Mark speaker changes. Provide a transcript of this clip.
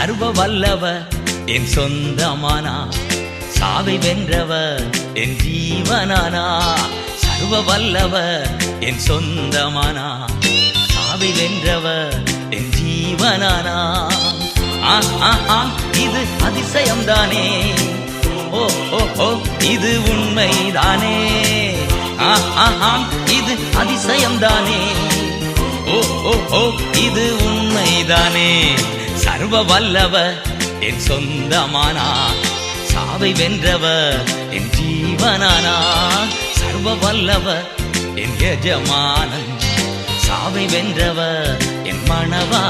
Speaker 1: சர்வ வல்லவர் என் சொந்தமானா, சாவை வென்றவர் என் ஜீவனானா. சர்வ வல்லவர் என் சொந்தமானா, சாவை வென்றவர் என் ஜீவனானா. இது அதிசயம்தானே, ஓ ஓ ஓ இது உண்மைதானே. இது அதிசயம்தானே, ஓ ஓ ஓ இது உண்மைதானே. சர்வ வல்லவர் என் சொந்தமானா, சாவை வென்றவர் என் ஜீவனானா. சர்வ வல்லவர் என் எஜமானன், சாவை வென்றவர் என் மணவா